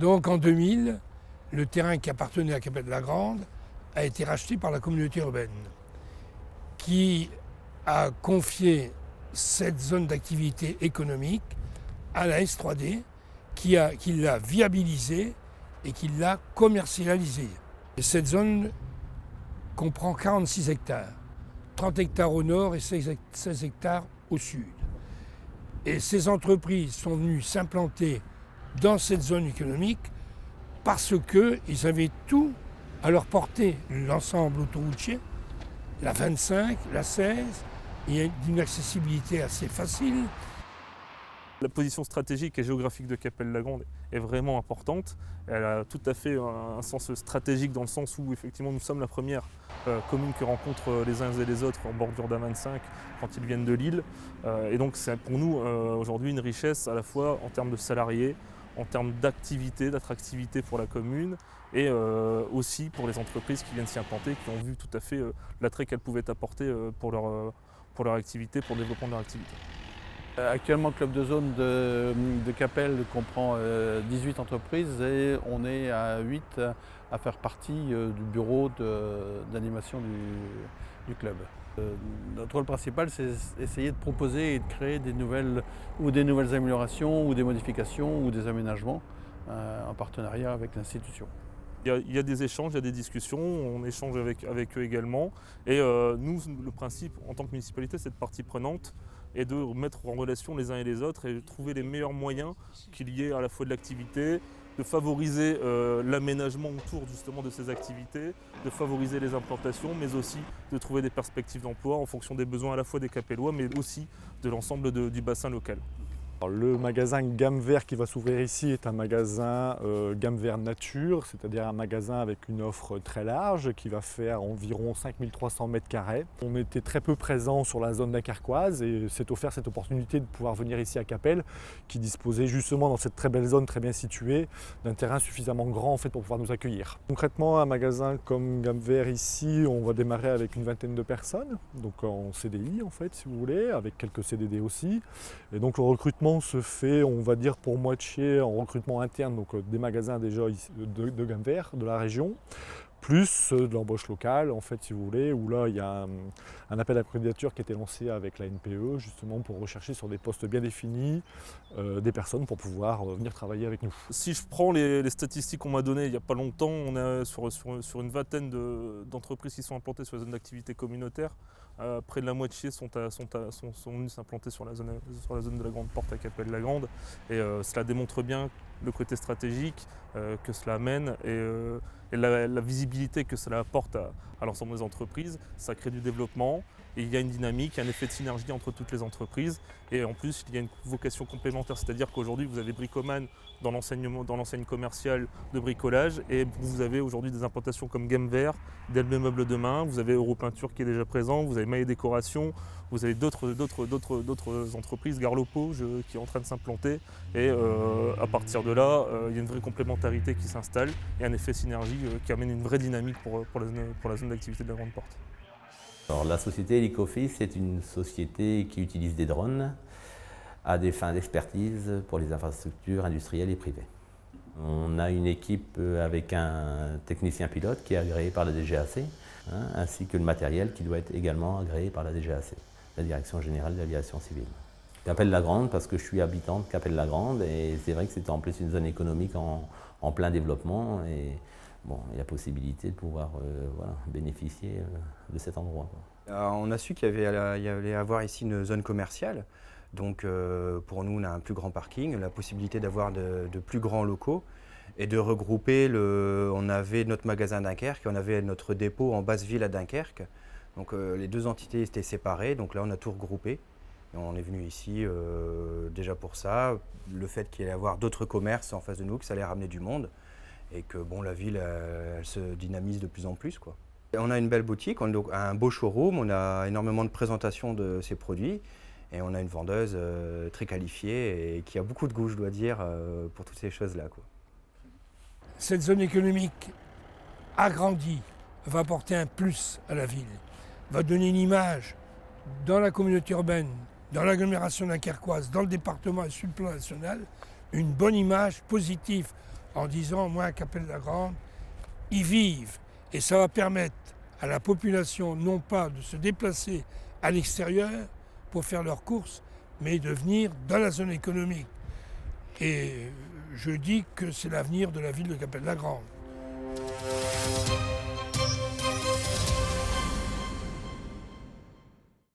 Donc en 2000, le terrain qui appartenait à Capelle-la-Grande a été racheté par la communauté urbaine, qui a confié cette zone d'activité économique à la S3D, qui l'a viabilisée et qui l'a commercialisée. Et cette zone comprend 46 hectares, 30 hectares au nord et 16 hectares au sud. Et ces entreprises sont venues s'implanter dans cette zone économique parce qu'ils avaient tout à leur portée, l'ensemble autoroutier, la 25, la 16, il y a une accessibilité assez facile. La position stratégique et géographique de Capelle-la-Grande est vraiment importante. Elle a tout à fait un sens stratégique dans le sens où effectivement nous sommes la première commune qui rencontre les uns et les autres en bordure d'A25 quand ils viennent de Lille. Et donc c'est pour nous aujourd'hui une richesse à la fois en termes de salariés, en termes d'activité, d'attractivité pour la commune et aussi pour les entreprises qui viennent s'y implanter, qui ont vu tout à fait l'attrait qu'elles pouvaient apporter pour leur activité, pour le développement de leur activité. Actuellement, le club de zone de Capelle comprend 18 entreprises et on est à 8 à faire partie du bureau d'animation du club. Notre rôle principal, c'est essayer de proposer et de créer des nouvelles améliorations ou des modifications ou des aménagements en partenariat avec l'institution. Il y a des échanges, il y a des discussions, on échange avec eux également. Et nous, le principe en tant que municipalité, cette partie prenante, est de mettre en relation les uns et les autres et de trouver les meilleurs moyens qu'il y ait à la fois de l'activité, de favoriser l'aménagement autour justement de ces activités, de favoriser les implantations, mais aussi de trouver des perspectives d'emploi en fonction des besoins à la fois des Capellois, mais aussi de l'ensemble du bassin local. Le magasin Gamme Vert qui va s'ouvrir ici est un magasin Gamme Vert Nature, c'est-à-dire un magasin avec une offre très large qui va faire environ 5300 m². On était très peu présents sur la zone dunkerquoise et s'est offert cette opportunité de pouvoir venir ici à Capelle, qui disposait justement dans cette très belle zone très bien située d'un terrain suffisamment grand en fait, pour pouvoir nous accueillir. Concrètement, un magasin comme Gamme Vert ici, on va démarrer avec une vingtaine de personnes, donc en CDI en fait si vous voulez, avec quelques CDD aussi. Et donc le recrutement se fait, on va dire pour moitié en recrutement interne, donc des magasins déjà de Gamme Vert, de la région, plus de l'embauche locale, en fait, si vous voulez, où là, il y a un appel à candidature qui a été lancé avec la NPE, justement pour rechercher sur des postes bien définis des personnes pour pouvoir venir travailler avec nous. Si je prends les statistiques qu'on m'a données il n'y a pas longtemps, on est sur une vingtaine d'entreprises qui sont implantées sur la zone d'activité communautaire. Près de la moitié sont venus s'implanter sur la zone de la Grande Porte à Capelle-la-Grande. Et cela démontre bien le côté stratégique que cela amène et la visibilité que cela apporte à l'ensemble des entreprises. Ça crée du développement et il y a une dynamique, un effet de synergie entre toutes les entreprises. Et en plus, il y a une vocation complémentaire, c'est-à-dire qu'aujourd'hui, vous avez Bricoman dans l'enseigne commerciale de bricolage et vous avez aujourd'hui des implantations comme Gamme Vert, Delme Meubles Demain, vous avez Europeinture qui est déjà présent, vous avez Maillet Décoration, vous avez d'autres entreprises, Garlopo qui est en train de s'implanter et à partir de là, il y a une vraie complémentarité qui s'installe et un effet synergie qui amène une vraie dynamique pour la zone d'activité de la Grande Porte. Alors, la société Helicoffice est une société qui utilise des drones à des fins d'expertise pour les infrastructures industrielles et privées. On a une équipe avec un technicien pilote qui est agréé par la DGAC, ainsi que le matériel qui doit être également agréé par la DGAC, la Direction Générale de l'Aviation Civile. Capelle-la-Grande parce que je suis habitant de Capelle-la-Grande et c'est vrai que c'est en plus une zone économique en plein développement et bon, il y a la possibilité de pouvoir bénéficier de cet endroit. On a su qu'il y allait avoir ici une zone commerciale. Donc pour nous, on a un plus grand parking, la possibilité d'avoir de plus grands locaux et de regrouper, on avait notre magasin à Dunkerque et on avait notre dépôt en Basse-Ville à Dunkerque. Donc les deux entités étaient séparées, donc là on a tout regroupé. Et on est venu ici déjà pour ça, le fait qu'il allait y avoir d'autres commerces en face de nous, que ça allait ramener du monde et que bon, la ville elle se dynamise de plus en plus, quoi. Et on a une belle boutique, on a un beau showroom, on a énormément de présentations de ces produits et on a une vendeuse très qualifiée et qui a beaucoup de goût, je dois dire, pour toutes ces choses-là, quoi. Cette zone économique agrandie va apporter un plus à la ville, va donner une image dans la communauté urbaine, dans l'agglomération dunkerquoise, dans le département et sur le plan national, une bonne image positive en disant, moi, à Capelle-la-Grande, ils vivent. Et ça va permettre à la population, non pas de se déplacer à l'extérieur pour faire leurs courses, mais de venir dans la zone économique. Et je dis que c'est l'avenir de la ville de Capelle-la-Grande.